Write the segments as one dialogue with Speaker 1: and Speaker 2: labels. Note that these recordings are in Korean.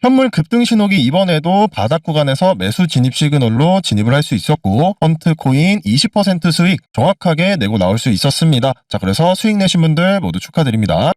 Speaker 1: 현물 급등 신호기 이번에도 바닥 구간에서 매수 진입 시그널로 진입을 할 수 있었고 헌트 코인 20% 수익 정확하게 내고 나올 수 있었습니다. 자, 그래서 수익 내신 분들 모두 축하드립니다.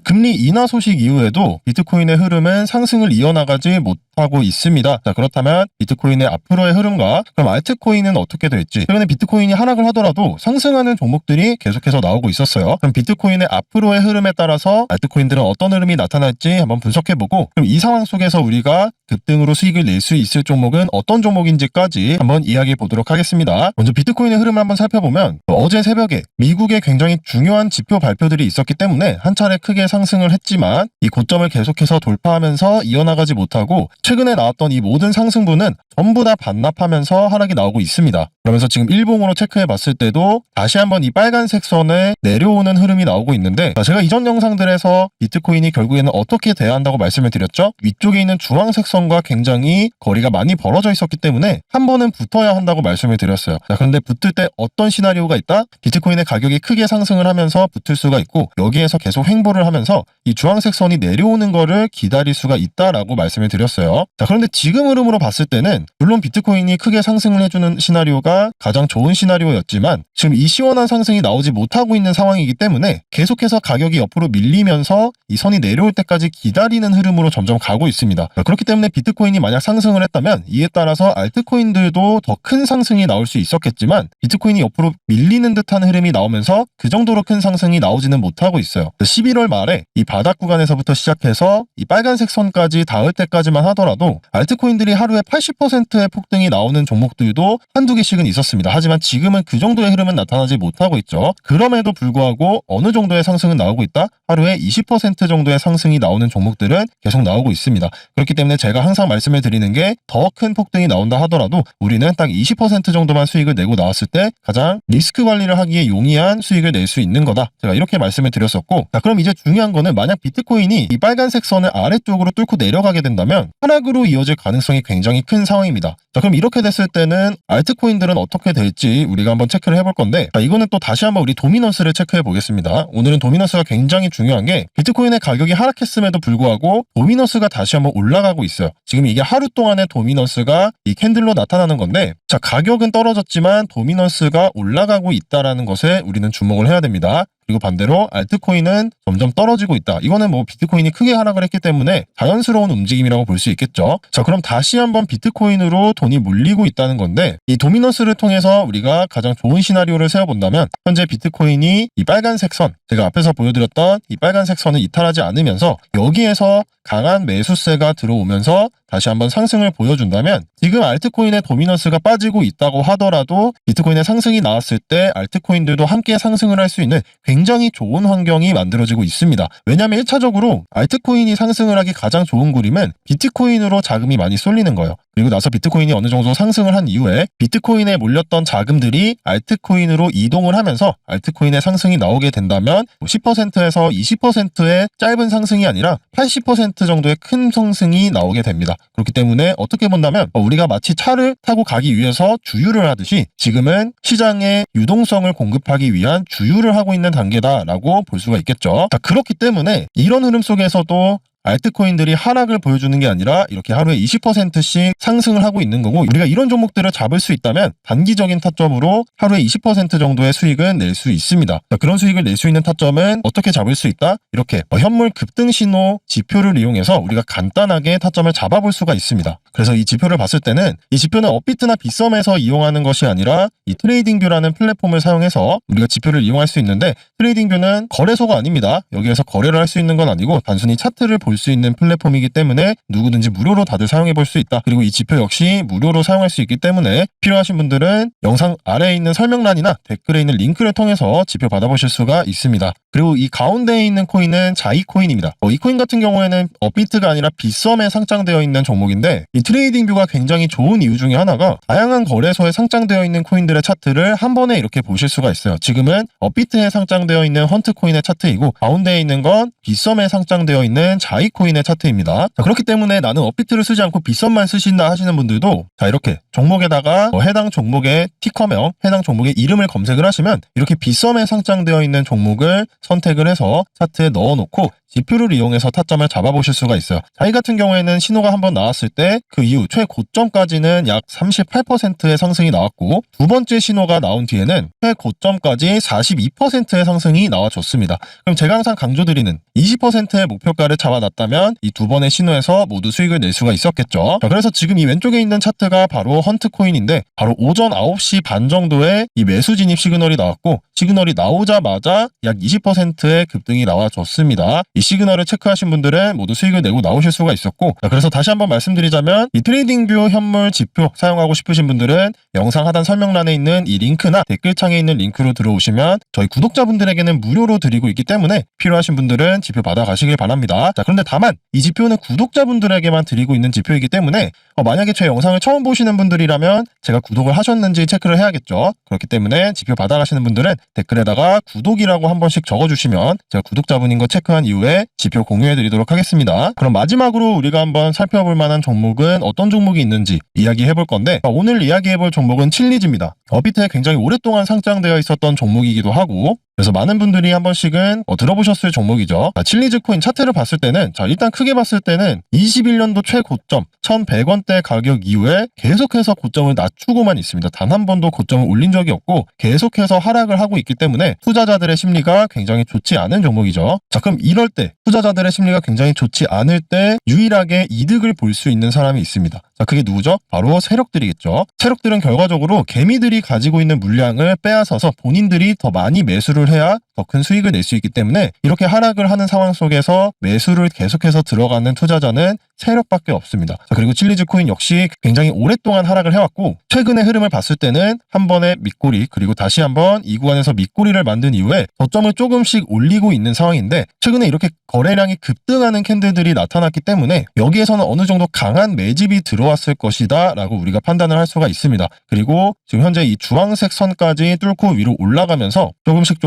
Speaker 1: 금리 인하 소식 이후에도 비트코인의 흐름은 상승을 이어나가지 못하고 있습니다. 자, 그렇다면 비트코인의 앞으로의 흐름과 그럼 알트코인은 어떻게 될지, 최근에 비트코인이 하락을 하더라도 상승하는 종목들이 계속해서 나오고 있었어요. 그럼 비트코인의 앞으로의 흐름에 따라서 알트코인들은 어떤 흐름이 나타날지 한번 분석해보고, 그럼 이 상황 속에서 우리가 급등으로 수익을 낼 수 있을 종목은 어떤 종목인지까지 한번 이야기해 보도록 하겠습니다. 먼저 비트코인의 흐름을 한번 살펴보면 어제 새벽에 미국의 굉장히 중요한 지표 발표들이 있었기 때문에 한 차례 크게 상승을 했지만 이 고점을 계속해서 돌파하면서 이어나가지 못하고 최근에 나왔던 이 모든 상승분은 전부 다 반납하면서 하락이 나오고 있습니다. 그러면서 지금 일봉으로 체크해 봤을 때도 다시 한번 이 빨간색 선에 내려오는 흐름이 나오고 있는데, 제가 이전 영상들에서 비트코인이 결국에는 어떻게 돼야 한다고 말씀을 드렸죠? 위쪽에 있는 주황색 선과 굉장히 거리가 많이 벌어져 있었기 때문에 한 번은 붙어야 한다고 말씀을 드렸어요. 자, 그런데 붙을 때 어떤 시나리오가 있다? 비트코인의 가격이 크게 상승을 하면서 붙을 수가 있고, 여기에서 계속 횡보를 하면서 이 주황색 선이 내려오는 거를 기다릴 수가 있다라고 말씀을 드렸어요. 자, 그런데 지금 흐름으로 봤을 때는 물론 비트코인이 크게 상승을 해주는 시나리오가 가장 좋은 시나리오였지만 지금 이 시원한 상승이 나오지 못하고 있는 상황이기 때문에 계속해서 가격이 옆으로 밀리면서 이 선이 내려올 때까지 기다리는 흐름으로 점점 가고 있습니다. 그렇기 때문에 비트코인이 만약 상승을 했다면 이에 따라서 알트코인들도 더 큰 상승이 나올 수 있었겠지만 비트코인이 옆으로 밀리는 듯한 흐름이 나오면서 그 정도로 큰 상승이 나오지는 못하고 있어요. 11월 말에 이 바닥 구간에서부터 시작해서 이 빨간색 선까지 닿을 때까지만 하더라도 알트코인들이 하루에 80%의 폭등이 나오는 종목들도 한두 개씩은 있었습니다. 하지만 지금은 그 정도의 흐름은 나타나지 못하고 있죠. 그럼에도 불구하고 어느 정도의 상승은 나오고 있다? 하루에 20% 정도의 상승이 나오는 종목들은 계속 나오고 있습니다. 그렇기 때문에 제가 항상 말씀을 드리는 게 더 큰 폭등이 나온다 하더라도 우리는 딱 20% 정도만 수익을 내고 나왔을 때 가장 리스크 관리를 하기에 용이한 수익을 낼 수 있는 거다. 제가 이렇게 말씀을 드렸었고, 자, 그럼 이제 중요한 거는 만약 비트코인이 이 빨간색 선을 아래쪽으로 뚫고 내려가게 된다면 하락으로 이어질 가능성이 굉장히 큰 상황입니다. 자, 그럼 이렇게 됐을 때는 알트코인들은 어떻게 될지 우리가 한번 체크를 해볼 건데, 자, 이거는 또 다시 한번 우리 도미넌스를 체크해 보겠습니다. 오늘은 도미넌스가 굉장히 중요한 게 비트코인의 가격이 하락했음에도 불구하고 도미넌스가 다시 한번 올라가고 있어요. 지금 이게 하루 동안의 도미넌스가 이 캔들로 나타나는 건데, 자, 가격은 떨어졌지만 도미넌스가 올라가고 있다라는 것에 우리는 주목을 해야 됩니다. 그리고 반대로 알트코인은 점점 떨어지고 있다. 이거는 뭐 비트코인이 크게 하락을 했기 때문에 자연스러운 움직임이라고 볼 수 있겠죠. 자, 그럼 다시 한번 비트코인으로 돈이 몰리고 있다는 건데, 이 도미넌스를 통해서 우리가 가장 좋은 시나리오를 세워본다면 현재 비트코인이 이 빨간색 선, 제가 앞에서 보여드렸던 이 빨간색 선을 이탈하지 않으면서 여기에서 강한 매수세가 들어오면서 다시 한번 상승을 보여준다면, 지금 알트코인의 도미넌스가 빠지고 있다고 하더라도 비트코인의 상승이 나왔을 때 알트코인들도 함께 상승을 할 수 있는 굉장히 좋은 환경이 만들어지고 있습니다. 왜냐하면 1차적으로 알트코인이 상승을 하기 가장 좋은 그림은 비트코인으로 자금이 많이 쏠리는 거예요. 그리고 나서 비트코인이 어느 정도 상승을 한 이후에 비트코인에 몰렸던 자금들이 알트코인으로 이동을 하면서 알트코인의 상승이 나오게 된다면 10%에서 20%의 짧은 상승이 아니라 80% 정도의 큰 상승이 나오게 됩니다. 그렇기 때문에 어떻게 본다면 우리가 마치 차를 타고 가기 위해서 주유를 하듯이 지금은 시장에 유동성을 공급하기 위한 주유를 하고 있는 단계다라고 볼 수가 있겠죠. 자, 그렇기 때문에 이런 흐름 속에서도 알트코인들이 하락을 보여주는 게 아니라 이렇게 하루에 20%씩 상승을 하고 있는 거고, 우리가 이런 종목들을 잡을 수 있다면 단기적인 타점으로 하루에 20% 정도의 수익은 낼 수 있습니다. 자, 그런 수익을 낼 수 있는 타점은 어떻게 잡을 수 있다? 이렇게 현물 급등 신호 지표를 이용해서 우리가 간단하게 타점을 잡아볼 수가 있습니다. 그래서 이 지표를 봤을 때는 이 지표는 업비트나 빗썸에서 이용하는 것이 아니라 이 트레이딩뷰라는 플랫폼을 사용해서 우리가 지표를 이용할 수 있는데, 트레이딩뷰는 거래소가 아닙니다. 여기에서 거래를 할 수 있는 건 아니고 단순히 차트를 볼 수 있는 플랫폼이기 때문에 누구든지 무료로 다들 사용해 볼 수 있다. 그리고 이 지표 역시 무료로 사용할 수 있기 때문에 필요하신 분들은 영상 아래에 있는 설명란이나 댓글에 있는 링크를 통해서 지표 받아보실 수가 있습니다. 그리고 이 가운데에 있는 코인은 자이 코인입니다. 이 코인 같은 경우에는 업비트가 아니라 빗썸에 상장되어 있는 종목인데, 이 트레이딩뷰가 굉장히 좋은 이유 중에 하나가 다양한 거래소에 상장되어 있는 코인들의 차트를 한 번에 이렇게 보실 수가 있어요. 지금은 업비트에 상장되어 있는 헌트 코인의 차트이고, 가운데에 있는 건 빗썸에 상장되어 있는 자이 아이코인의 차트입니다. 자, 그렇기 때문에 나는 업비트를 쓰지 않고 빗썸만 쓰신다 하시는 분들도 자, 이렇게 종목에다가 해당 종목의 티커명, 해당 종목의 이름을 검색을 하시면 이렇게 빗썸에 상장되어 있는 종목을 선택을 해서 차트에 넣어놓고 지표를 이용해서 타점을 잡아보실 수가 있어요. 자, 이 같은 경우에는 신호가 한번 나왔을 때 그 이후 최고점까지는 약 38%의 상승이 나왔고 두 번째 신호가 나온 뒤에는 최고점까지 42%의 상승이 나와줬습니다. 그럼 제가 항상 강조드리는 20%의 목표가를 잡아놨다면 이 두 번의 신호에서 모두 수익을 낼 수가 있었겠죠. 자, 그래서 지금 이 왼쪽에 있는 차트가 바로 헌트코인인데 바로 오전 9시 반 정도에 이 매수 진입 시그널이 나왔고 시그널이 나오자마자 약 20%의 급등이 나와줬습니다. 이 시그널을 체크하신 분들은 모두 수익을 내고 나오실 수가 있었고 자, 그래서 다시 한번 말씀드리자면 이 트레이딩뷰 현물 지표 사용하고 싶으신 분들은 영상 하단 설명란에 있는 이 링크나 댓글창에 있는 링크로 들어오시면 저희 구독자분들에게는 무료로 드리고 있기 때문에 필요하신 분들은 지표 받아가시길 바랍니다. 자, 그런데 다만 이 지표는 구독자분들에게만 드리고 있는 지표이기 때문에 만약에 제 영상을 처음 보시는 분들이라면 제가 구독을 하셨는지 체크를 해야겠죠. 그렇기 때문에 지표 받아가시는 분들은 댓글에다가 구독이라고 한 번씩 적어주시면 제가 구독자분인 거 체크한 이후에 지표 공유해드리도록 하겠습니다. 그럼 마지막으로 우리가 한번 살펴볼 만한 종목은 어떤 종목이 있는지 이야기해볼 건데 오늘 이야기해볼 종목은 칠리즈입니다. 업비트에 굉장히 오랫동안 상장되어 있었던 종목이기도 하고 그래서 많은 분들이 한 번씩은 들어보셨을 종목이죠. 칠리즈 코인 차트를 봤을 때는 일단 크게 봤을 때는 21년도 최고점 1,100원대 가격 이후에 계속해서 고점을 낮추고만 있습니다. 단 한 번도 고점을 올린 적이 없고 계속해서 하락을 하고 있기 때문에 투자자들의 심리가 굉장히 좋지 않은 종목이죠. 자, 그럼 이럴 때 투자자들의 심리가 굉장히 좋지 않을 때 유일하게 이득을 볼 수 있는 사람이 있습니다. 자, 그게 누구죠? 바로 세력들이겠죠. 세력들은 결과적으로 개미들이 가지고 있는 물량을 빼앗아서 본인들이 더 많이 매수를 해야 더 큰 수익을 낼 수 있기 때문에 이렇게 하락을 하는 상황 속에서 매수를 계속해서 들어가는 투자자는 세력밖에 없습니다. 자, 그리고 칠리즈 코인 역시 굉장히 오랫동안 하락을 해왔고 최근의 흐름을 봤을 때는 한 번의 밑꼬리 그리고 다시 한번 이 구간에서 밑꼬리를 만든 이후에 저점을 조금씩 올리고 있는 상황인데 최근에 이렇게 거래량이 급등하는 캔들들이 나타났기 때문에 여기에서는 어느 정도 강한 매집이 들어왔을 것이다 라고 우리가 판단을 할 수가 있습니다. 그리고 지금 현재 이 주황색 선까지 뚫고 위로 올라가면서 조금씩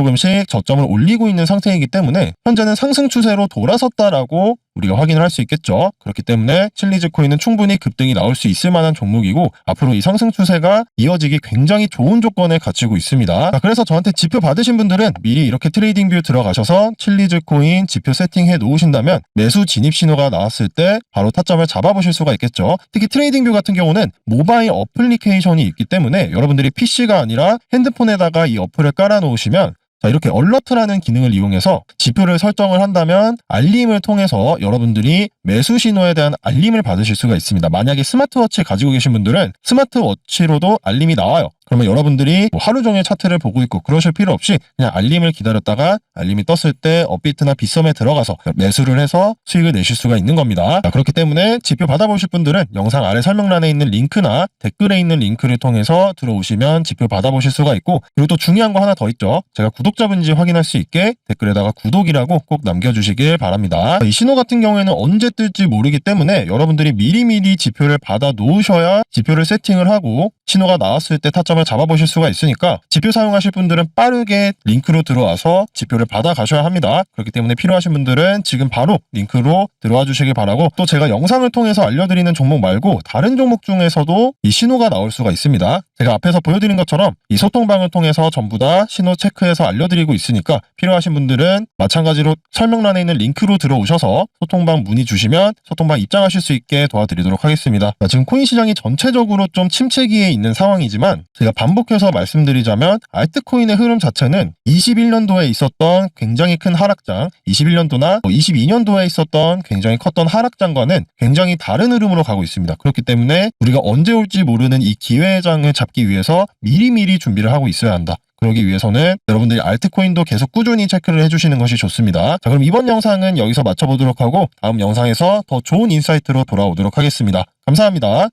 Speaker 1: 저점을 올리고 있는 상태이기 때문에 현재는 상승 추세로 돌아섰다라고 우리가 확인을 할 수 있겠죠. 그렇기 때문에 칠리즈 코인은 충분히 급등이 나올 수 있을 만한 종목이고 앞으로 이 상승 추세가 이어지기 굉장히 좋은 조건을 갖추고 있습니다. 자, 그래서 저한테 지표 받으신 분들은 미리 이렇게 트레이딩뷰 들어가셔서 칠리즈 코인 지표 세팅해 놓으신다면 매수 진입 신호가 나왔을 때 바로 타점을 잡아보실 수가 있겠죠. 특히 트레이딩뷰 같은 경우는 모바일 어플리케이션이 있기 때문에 여러분들이 PC가 아니라 핸드폰에다가 이 어플을 깔아 놓으시면 자, 이렇게 얼러트라는 기능을 이용해서 지표를 설정을 한다면 알림을 통해서 여러분들이 매수 신호에 대한 알림을 받으실 수가 있습니다. 만약에 스마트워치 가지고 계신 분들은 스마트워치로도 알림이 나와요. 그러면 여러분들이 하루 종일 차트를 보고 있고 그러실 필요 없이 그냥 알림을 기다렸다가 알림이 떴을 때 업비트나 빗썸에 들어가서 매수를 해서 수익을 내실 수가 있는 겁니다. 자, 그렇기 때문에 지표 받아보실 분들은 영상 아래 설명란에 있는 링크나 댓글에 있는 링크를 통해서 들어오시면 지표 받아보실 수가 있고 그리고 또 중요한 거 하나 더 있죠. 제가 구독자분인지 확인할 수 있게 댓글에다가 구독이라고 꼭 남겨주시길 바랍니다. 이 신호 같은 경우에는 언제 뜰지 모르기 때문에 여러분들이 미리미리 지표를 받아 놓으셔야 지표를 세팅을 하고 신호가 나왔을 때 타점을 잡아보실 수가 있으니까 지표 사용하실 분들은 빠르게 링크로 들어와서 지표를 받아 가셔야 합니다. 그렇기 때문에 필요하신 분들은 지금 바로 링크로 들어와 주시길 바라고 또 제가 영상을 통해서 알려드리는 종목 말고 다른 종목 중에서도 이 신호가 나올 수가 있습니다. 제가 앞에서 보여드린 것처럼 이 소통방을 통해서 전부 다 신호 체크해서 알려드리고 있으니까 필요하신 분들은 마찬가지로 설명란에 있는 링크로 들어오셔서 소통방 문의 주시면 소통방 입장하실 수 있게 도와드리도록 하겠습니다. 지금 코인 시장이 전체적으로 좀 침체기에 있는 상황이지만 제가 반복해서 말씀드리자면 알트코인의 흐름 자체는 21년도에 있었던 굉장히 큰 하락장, 21년도나 22년도에 있었던 굉장히 컸던 하락장과는 굉장히 다른 흐름으로 가고 있습니다. 그렇기 때문에 우리가 언제 올지 모르는 이 기회의 장을 잡기 위해서 미리미리 준비를 하고 있어야 한다. 그러기 위해서는 여러분들이 알트코인도 계속 꾸준히 체크를 해주시는 것이 좋습니다. 자, 그럼 이번 영상은 여기서 마쳐보도록 하고 다음 영상에서 더 좋은 인사이트로 돌아오도록 하겠습니다. 감사합니다.